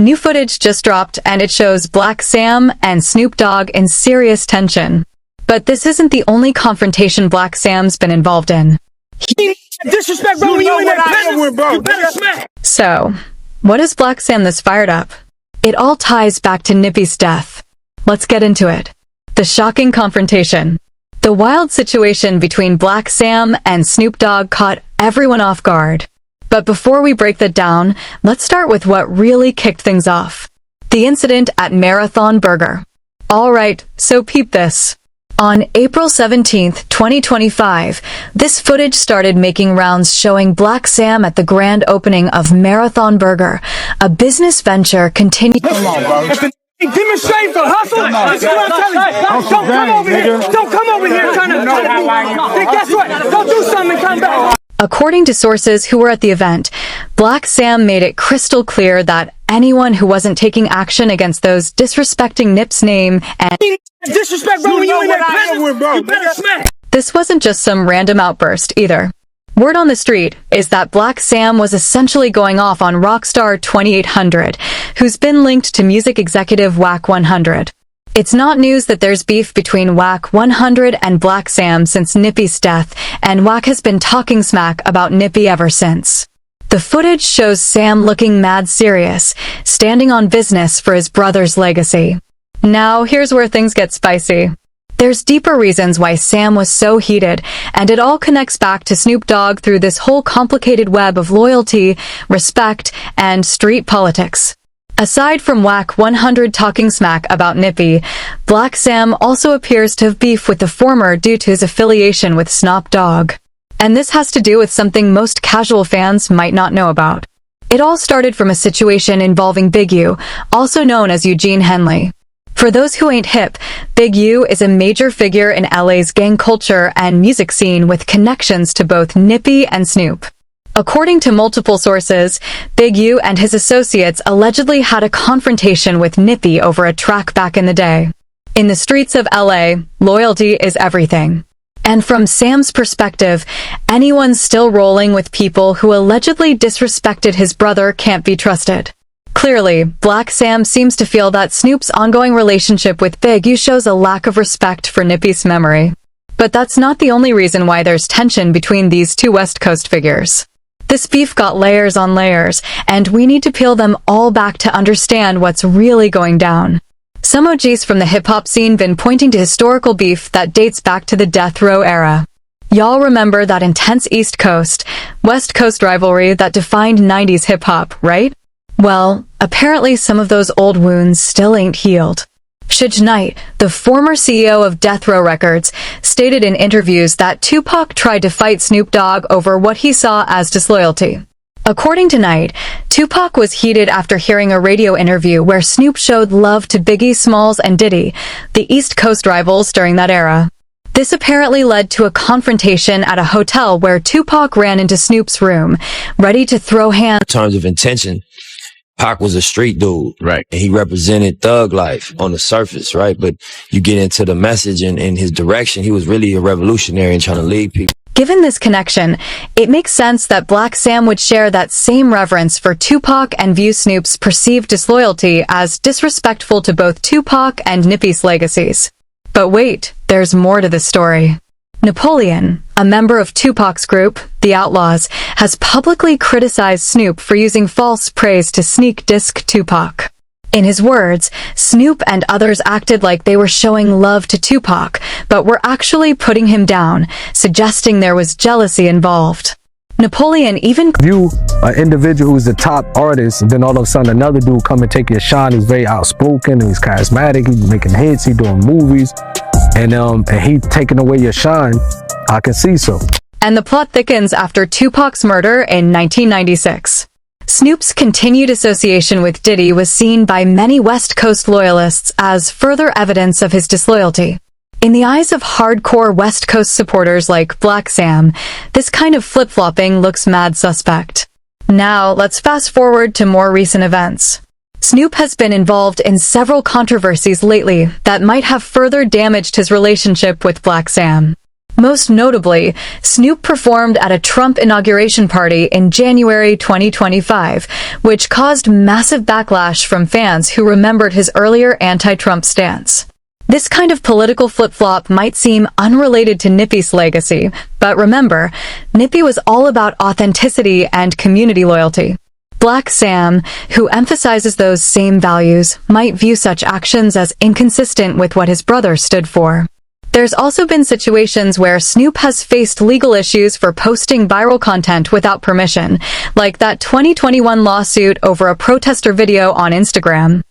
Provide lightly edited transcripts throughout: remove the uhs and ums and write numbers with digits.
New footage just dropped and it shows Blacc Sam and Snoop Dogg in serious tension. But this isn't the only confrontation Blacc Sam's been involved in. Disrespect, bro. You in that presence, bro. You better smack. So, what has Blacc Sam this fired up? It all ties back to Nippy's death. Let's get into it. The shocking confrontation. The wild situation between Blacc Sam and Snoop Dogg caught everyone off guard. But before we break that down, let's start with what really kicked things off. The incident at Marathon Burger. Alright, so peep this. On April 17th, 2025, this footage started making rounds showing Blacc Sam at the grand opening of Marathon Burger, a business venture continuing. Come on, bro. Demonstrate for hustle. That's what I'm telling you. Don't come over here. Don't come over here trying to then guess what? Don't do something and come back. According to sources who were at the event, Blacc Sam made it crystal clear that anyone who wasn't taking action against those disrespecting Nip's name and disrespect, bro. You in that presence, bro. You better smack. This wasn't just some random outburst either. Word on the street is that Blacc Sam was essentially going off on Rockstar 2800, who's been linked to music executive Wack 100. It's not news that there's beef between Wack 100 and Blacc Sam since Nippy's death, and Wack has been talking smack about Nippy ever since. The footage shows Sam looking mad serious, standing on business for his brother's legacy. Now, here's where things get spicy. There's deeper reasons why Sam was so heated, and it all connects back to Snoop Dogg through this whole complicated web of loyalty, respect, and street politics. Aside from Wack 100 talking smack about Nippy, Blacc Sam also appears to have beef with the former due to his affiliation with Snoop Dogg. And this has to do with something most casual fans might not know about. It all started from a situation involving Big U, also known as Eugene Henley. For those who ain't hip, Big U is a major figure in LA's gang culture and music scene with connections to both Nippy and Snoop. According to multiple sources, Big U and his associates allegedly had a confrontation with Nippy over a track back in the day. In the streets of LA, loyalty is everything. And from Sam's perspective, anyone still rolling with people who allegedly disrespected his brother can't be trusted. Clearly, Blacc Sam seems to feel that Snoop's ongoing relationship with Big U shows a lack of respect for Nippy's memory. But that's not the only reason why there's tension between these two West Coast figures. This beef got layers on layers, and we need to peel them all back to understand what's really going down. Some OGs from the hip-hop scene been pointing to historical beef that dates back to the death row era. Y'all remember that intense East Coast, West Coast rivalry that defined 90s hip-hop, right? Well, apparently some of those old wounds still ain't healed. Suge Knight, the former CEO of Death Row Records, stated in interviews that Tupac tried to fight Snoop Dogg over what he saw as disloyalty. According to Knight, Tupac was heated after hearing a radio interview where Snoop showed love to Biggie Smalls and Diddy, the East Coast rivals during that era. This apparently led to a confrontation at a hotel where Tupac ran into Snoop's room, ready to throw hands. In terms of intention, Pac was a street dude, right? And he represented thug life on the surface, right? But you get into the message and his direction, he was really a revolutionary and trying to lead people. Given this connection, it makes sense that Blacc Sam would share that same reverence for Tupac and view Snoop's perceived disloyalty as disrespectful to both Tupac and Nippy's legacies. But wait, there's more to the story. Napoleon, a member of Tupac's group, the Outlaws, has publicly criticized Snoop for using false praise to sneak diss Tupac. In his words, Snoop and others acted like they were showing love to Tupac, but were actually putting him down, suggesting there was jealousy involved. Napoleon even view an individual who's the top artist, and then all of a sudden another dude come and take your shine. He's very outspoken, and he's charismatic, he's making hits, he's doing movies, and he taking away your shine. I can see so. And the plot thickens after Tupac's murder in 1996. Snoop's continued association with Diddy was seen by many West Coast loyalists as further evidence of his disloyalty. In the eyes of hardcore West Coast supporters like Blacc Sam, this kind of flip-flopping looks mad suspect. Now, let's fast forward to more recent events. Snoop has been involved in several controversies lately that might have further damaged his relationship with Blacc Sam. Most notably, Snoop performed at a Trump inauguration party in January 2025, which caused massive backlash from fans who remembered his earlier anti-Trump stance. This kind of political flip-flop might seem unrelated to Nippy's legacy, but remember, Nippy was all about authenticity and community loyalty. Blacc Sam, who emphasizes those same values, might view such actions as inconsistent with what his brother stood for. There's also been situations where Snoop has faced legal issues for posting viral content without permission, like that 2021 lawsuit over a protester video on Instagram.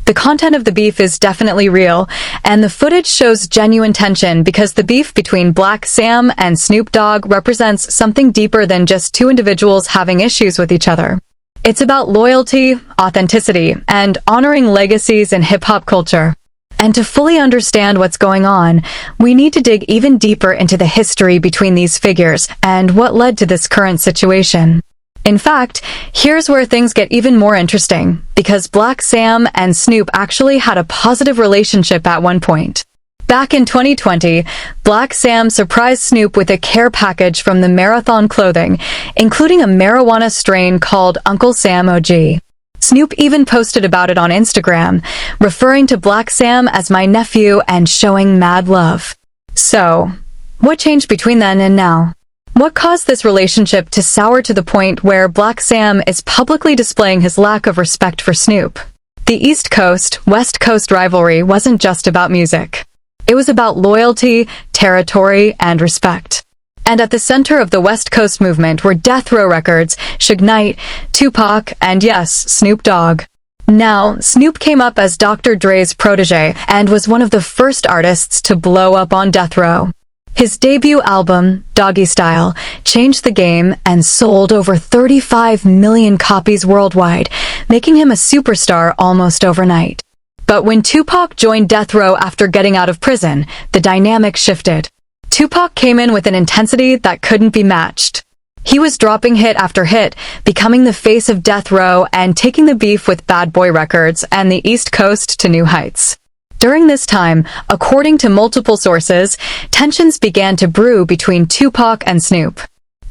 The content of the beef is definitely real, and the footage shows genuine tension because the beef between Blacc Sam and Snoop Dogg represents something deeper than just two individuals having issues with each other. It's about loyalty, authenticity, and honoring legacies in hip-hop culture. And to fully understand what's going on, we need to dig even deeper into the history between these figures and what led to this current situation. In fact, here's where things get even more interesting, because Blacc Sam and Snoop actually had a positive relationship at one point. Back in 2020, Blacc Sam surprised Snoop with a care package from the Marathon Clothing, including a marijuana strain called Uncle Sam OG. Snoop even posted about it on Instagram, referring to Blacc Sam as my nephew and showing mad love. So, what changed between then and now? What caused this relationship to sour to the point where Blacc Sam is publicly displaying his lack of respect for Snoop? The East Coast-West Coast rivalry wasn't just about music. It was about loyalty, territory, and respect. And at the center of the West Coast movement were Death Row Records, Suge Knight, Tupac, and yes, Snoop Dogg. Now, Snoop came up as Dr. Dre's protege and was one of the first artists to blow up on Death Row. His debut album, Doggy Style, changed the game and sold over 35 million copies worldwide, making him a superstar almost overnight. But when Tupac joined Death Row after getting out of prison, the dynamic shifted. Tupac came in with an intensity that couldn't be matched. He was dropping hit after hit, becoming the face of Death Row and taking the beef with Bad Boy Records and the East Coast to new heights. During this time, according to multiple sources, tensions began to brew between Tupac and Snoop.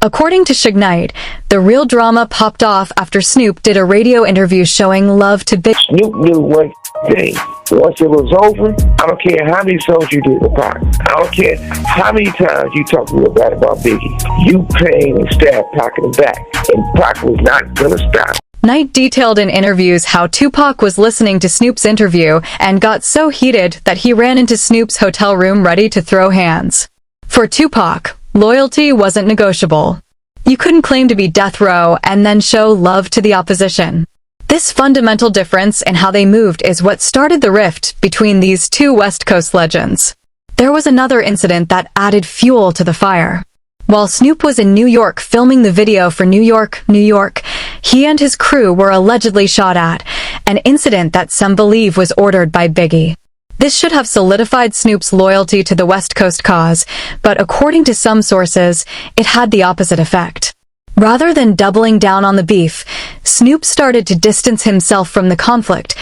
According to Suge Knight, the real drama popped off after Snoop did a radio interview showing love to Big. Snoop knew one thing. Once it was over, I don't care how many songs you did with Pac. I don't care how many times you talked real bad about Biggie. You came and stabbed Pac in the back, and Pac was not gonna stop. Knight detailed in interviews how Tupac was listening to Snoop's interview and got so heated that he ran into Snoop's hotel room ready to throw hands. For Tupac, loyalty wasn't negotiable. You couldn't claim to be Death Row and then show love to the opposition. This fundamental difference in how they moved is what started the rift between these two West Coast legends. There was another incident that added fuel to the fire. While Snoop was in New York filming the video for New York, New York, he and his crew were allegedly shot at, an incident that some believe was ordered by Biggie. This should have solidified Snoop's loyalty to the West Coast cause, but according to some sources, it had the opposite effect. Rather than doubling down on the beef, Snoop started to distance himself from the conflict.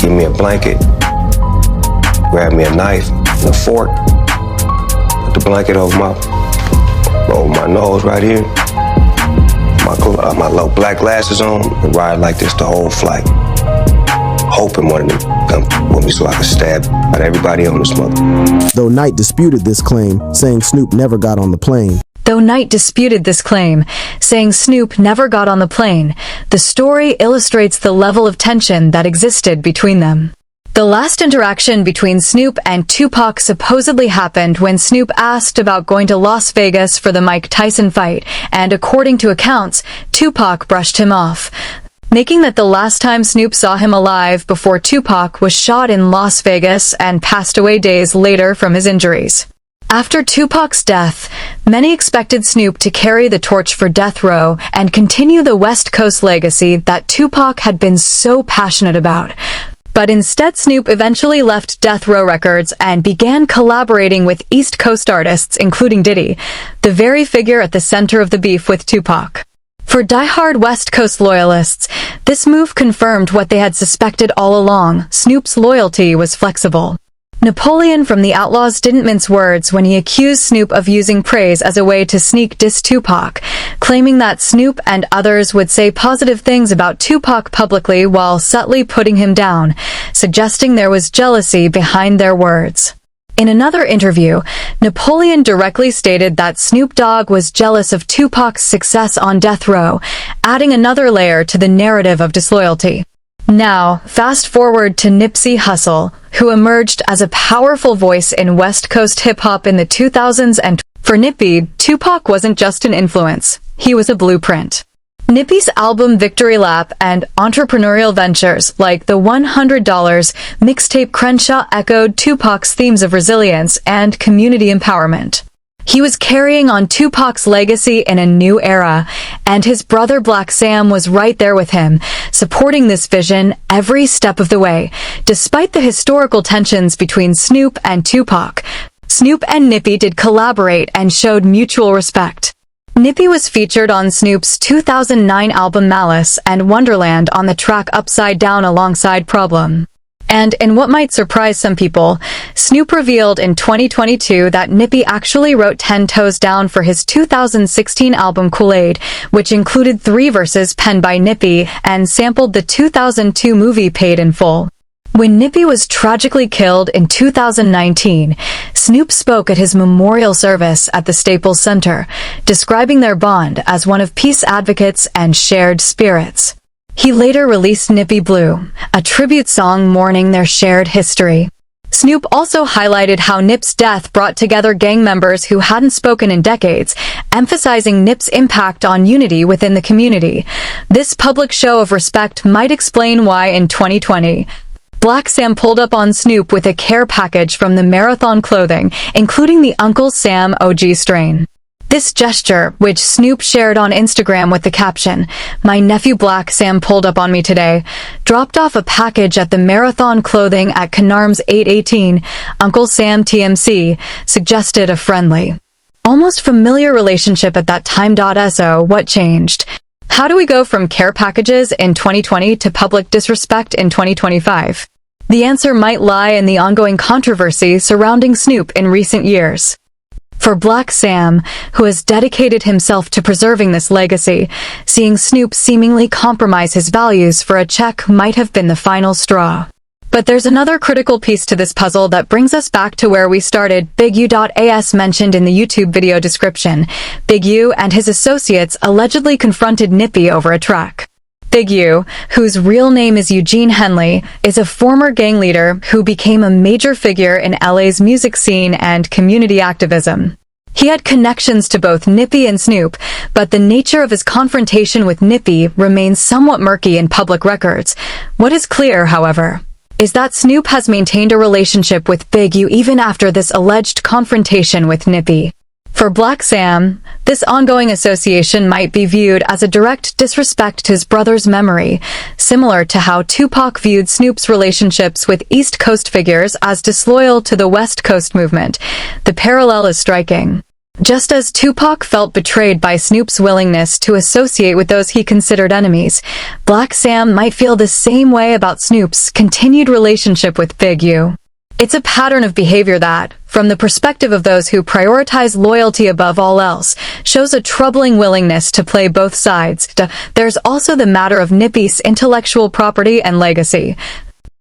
Give me a blanket, grab me a knife and a fork, put the blanket over my nose right here, my low black glasses on, and ride like this the whole flight. Hoping one of them come with me so I can stab at everybody on this mother. Though Knight disputed this claim, saying Snoop never got on the plane. Though Knight disputed this claim, saying Snoop never got on the plane, the story illustrates the level of tension that existed between them. The last interaction between Snoop and Tupac supposedly happened when Snoop asked about going to Las Vegas for the Mike Tyson fight, and according to accounts, Tupac brushed him off, making that the last time Snoop saw him alive before Tupac was shot in Las Vegas and passed away days later from his injuries. After Tupac's death, many expected Snoop to carry the torch for Death Row and continue the West Coast legacy that Tupac had been so passionate about. But instead, Snoop eventually left Death Row Records and began collaborating with East Coast artists, including Diddy, the very figure at the center of the beef with Tupac. For diehard West Coast loyalists, this move confirmed what they had suspected all along: Snoop's loyalty was flexible. Napoleon from the Outlaws didn't mince words when he accused Snoop of using praise as a way to sneak diss Tupac, claiming that Snoop and others would say positive things about Tupac publicly while subtly putting him down, suggesting there was jealousy behind their words. In another interview, Napoleon directly stated that Snoop Dogg was jealous of Tupac's success on death row, adding another layer to the narrative of disloyalty. Now, fast forward to Nipsey Hussle, who emerged as a powerful voice in West Coast hip-hop in the 2000s, and for Nippy, Tupac wasn't just an influence, he was a blueprint. Nippy's album Victory Lap and entrepreneurial ventures like the $100 mixtape Crenshaw echoed Tupac's themes of resilience and community empowerment. He was carrying on Tupac's legacy in a new era, and his brother Blacc Sam was right there with him, supporting this vision every step of the way. Despite the historical tensions between Snoop and Tupac, Snoop and Nippy did collaborate and showed mutual respect. Nippy was featured on Snoop's 2009 album Malice and Wonderland on the track Upside Down alongside Problem. And in what might surprise some people, Snoop revealed in 2022 that Nippy actually wrote 10 Toes Down for his 2016 album Kool-Aid, which included 3 verses penned by Nippy and sampled the 2002 movie Paid in Full. When Nippy was tragically killed in 2019, Snoop spoke at his memorial service at the Staples Center, describing their bond as one of peace advocates and shared spirits. He later released Nippy Blue, a tribute song mourning their shared history. Snoop also highlighted how Nip's death brought together gang members who hadn't spoken in decades, emphasizing Nip's impact on unity within the community. This public show of respect might explain why in 2020, Blacc Sam pulled up on Snoop with a care package from the Marathon clothing, including the Uncle Sam OG strain. This gesture, which Snoop shared on Instagram with the caption, "My nephew Blacc Sam pulled up on me today," dropped off a package at the Marathon clothing at Canarms 818, Uncle Sam TMC, suggested a friendly, almost familiar relationship at that time. So what changed? How do we go from care packages in 2020 to public disrespect in 2025? The answer might lie in the ongoing controversy surrounding Snoop in recent years. For Blacc Sam, who has dedicated himself to preserving this legacy, seeing Snoop seemingly compromise his values for a check might have been the final straw. But there's another critical piece to this puzzle that brings us back to where we started. Big U.as mentioned in the YouTube video description. Big U and his associates allegedly confronted Nippy over a track. Big U, whose real name is Eugene Henley, is a former gang leader who became a major figure in LA's music scene and community activism. He had connections to both Nippy and Snoop, but the nature of his confrontation with Nippy remains somewhat murky in public records. What is clear, however, is that Snoop has maintained a relationship with Big U even after this alleged confrontation with Nippy. For Blacc Sam, this ongoing association might be viewed as a direct disrespect to his brother's memory, similar to how Tupac viewed Snoop's relationships with East Coast figures as disloyal to the West Coast movement. The parallel is striking. Just as Tupac felt betrayed by Snoop's willingness to associate with those he considered enemies, Blacc Sam might feel the same way about Snoop's continued relationship with Big U. It's a pattern of behavior that, from the perspective of those who prioritize loyalty above all else, shows a troubling willingness to play both sides. There's also the matter of Nippy's intellectual property and legacy.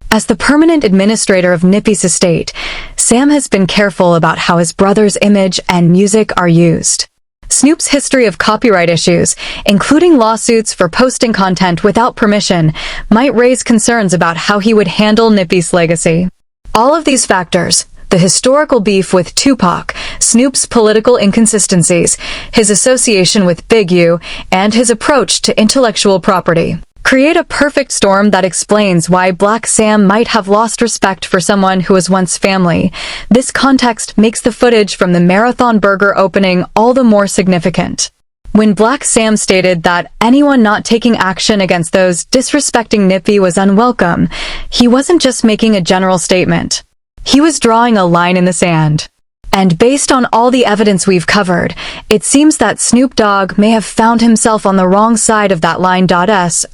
As the permanent administrator of Nippy's estate, Sam has been careful about how his brother's image and music are used. Snoop's history of copyright issues, including lawsuits for posting content without permission, might raise concerns about how he would handle Nippy's legacy. All of these factors, the historical beef with Tupac, Snoop's political inconsistencies, his association with Big U, and his approach to intellectual property, create a perfect storm that explains why Blacc Sam might have lost respect for someone who was once family. This context makes the footage from the Marathon Burger opening all the more significant. When Blacc Sam stated that anyone not taking action against those disrespecting Nippy was unwelcome, he wasn't just making a general statement. He was drawing a line in the sand. And based on all the evidence we've covered, it seems that Snoop Dogg may have found himself on the wrong side of that line. That's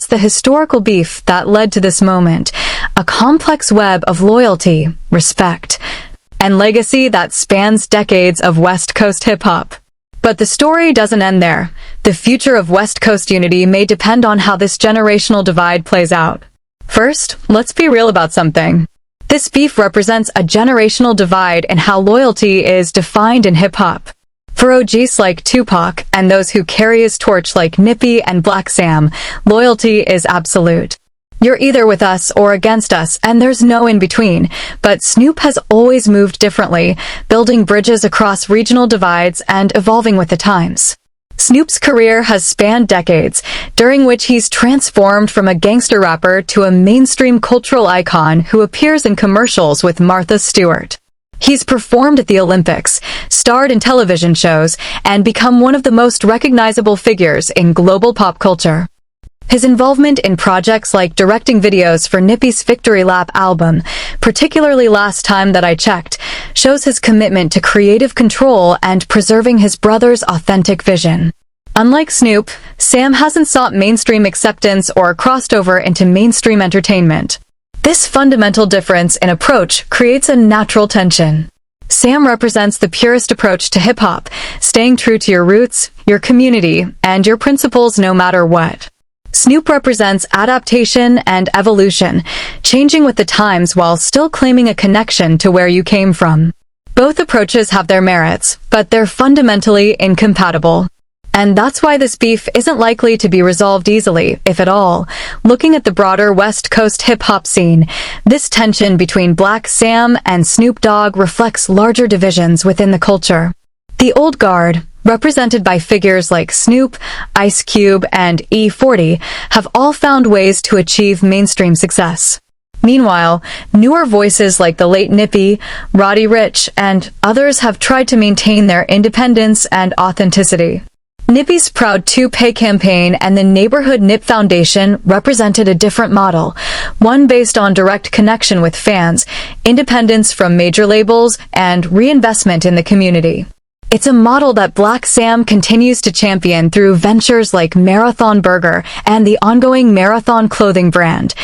the historical beef that led to this moment. a complex web of loyalty, respect, and legacy that spans decades of West Coast hip-hop. But the story doesn't end there. The future of West Coast unity may depend on how this generational divide plays out. First, let's be real about something. This beef represents a generational divide in how loyalty is defined in hip-hop. For OGs like Tupac and those who carry his torch like Nippy and Blacc Sam, loyalty is absolute. You're either with us or against us, and there's no in-between. But Snoop has always moved differently, building bridges across regional divides and evolving with the times. Snoop's career has spanned decades, during which he's transformed from a gangster rapper to a mainstream cultural icon who appears in commercials with Martha Stewart. He's performed at the Olympics, starred in television shows, and become one of the most recognizable figures in global pop culture. His involvement in projects like directing videos for Nippy's Victory Lap album, particularly Last Time That I Checked, shows his commitment to creative control and preserving his brother's authentic vision. Unlike Snoop, Sam hasn't sought mainstream acceptance or crossed over into mainstream entertainment. This fundamental difference in approach creates a natural tension. Sam represents the purest approach to hip-hop, staying true to your roots, your community, and your principles no matter what. Snoop represents adaptation and evolution, changing with the times while still claiming a connection to where you came from. Both approaches have their merits, but they're fundamentally incompatible. And that's why this beef isn't likely to be resolved easily, if at all. Looking at the broader West Coast hip-hop scene, this tension between Blacc Sam and Snoop Dogg reflects larger divisions within the culture. The old guard, represented by figures like Snoop, Ice Cube, and E40, have all found ways to achieve mainstream success. Meanwhile, newer voices like the late Nippy, Roddy Ricch, and others have tried to maintain their independence and authenticity. Nippy's Proud to Pay campaign and the Neighborhood Nip Foundation represented a different model, one based on direct connection with fans, independence from major labels, and reinvestment in the community. It's a model that Blacc Sam continues to champion through ventures like Marathon Burger and the ongoing Marathon clothing brand.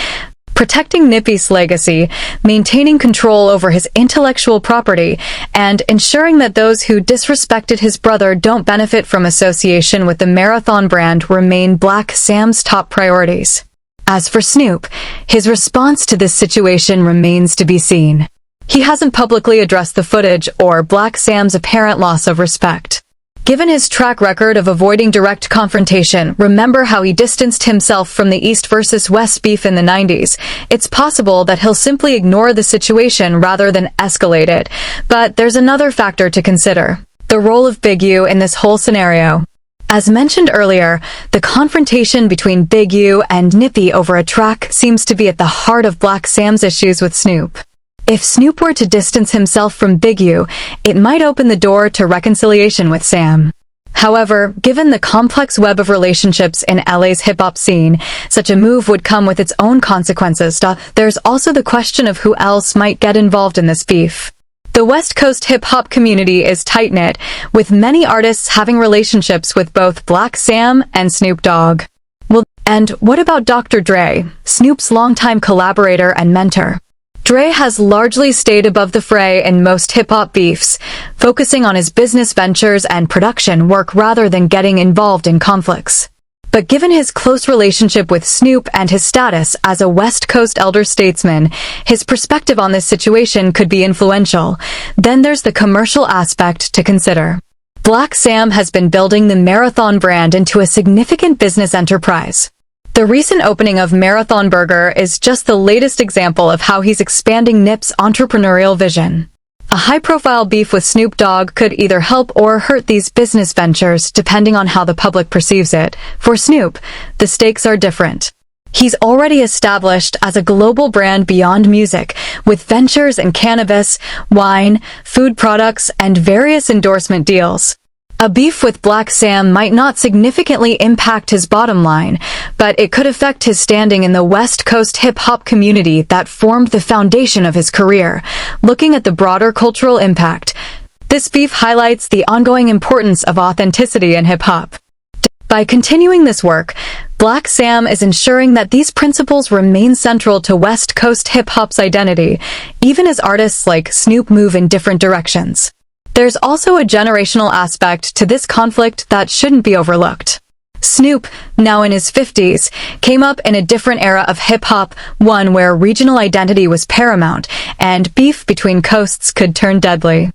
Protecting Nippy's legacy, maintaining control over his intellectual property, and ensuring that those who disrespected his brother don't benefit from association with the Marathon brand remain Blacc Sam's top priorities. As for Snoop, his response to this situation remains to be seen. He hasn't publicly addressed the footage or Blacc Sam's apparent loss of respect. Given his track record of avoiding direct confrontation, remember how he distanced himself from the East versus West beef in the 90s. It's possible that he'll simply ignore the situation rather than escalate it. But there's another factor to consider: the role of Big U in this whole scenario. As mentioned earlier, the confrontation between Big U and Nippy over a track seems to be at the heart of Blacc Sam's issues with Snoop. If Snoop were to distance himself from Big U, it might open the door to reconciliation with Sam. However, given the complex web of relationships in LA's hip-hop scene, such a move would come with its own consequences. There's also the question of who else might get involved in this beef. The West Coast hip-hop community is tight-knit, with many artists having relationships with both Blacc Sam and Snoop Dogg. Well, and what about Dr. Dre, Snoop's longtime collaborator and mentor? Dre has largely stayed above the fray in most hip-hop beefs, focusing on his business ventures and production work rather than getting involved in conflicts. But given his close relationship with Snoop and his status as a West Coast elder statesman, his perspective on this situation could be influential. Then there's the commercial aspect to consider. Blacc Sam has been building the Marathon brand into a significant business enterprise. The recent opening of Marathon Burger is just the latest example of how he's expanding Nip's entrepreneurial vision. A high-profile beef with Snoop Dogg could either help or hurt these business ventures depending on how the public perceives it. For Snoop, the stakes are different. He's already established as a global brand beyond music, with ventures in cannabis, wine, food products, and various endorsement deals. A beef with Blacc Sam might not significantly impact his bottom line, but it could affect his standing in the West Coast hip-hop community that formed the foundation of his career. Looking at the broader cultural impact, this beef highlights the ongoing importance of authenticity in hip-hop. By continuing this work, Blacc Sam is ensuring that these principles remain central to West Coast hip-hop's identity, even as artists like Snoop move in different directions. There's also a generational aspect to this conflict that shouldn't be overlooked. Snoop, now in his 50s, came up in a different era of hip-hop, one where regional identity was paramount, and beef between coasts could turn deadly.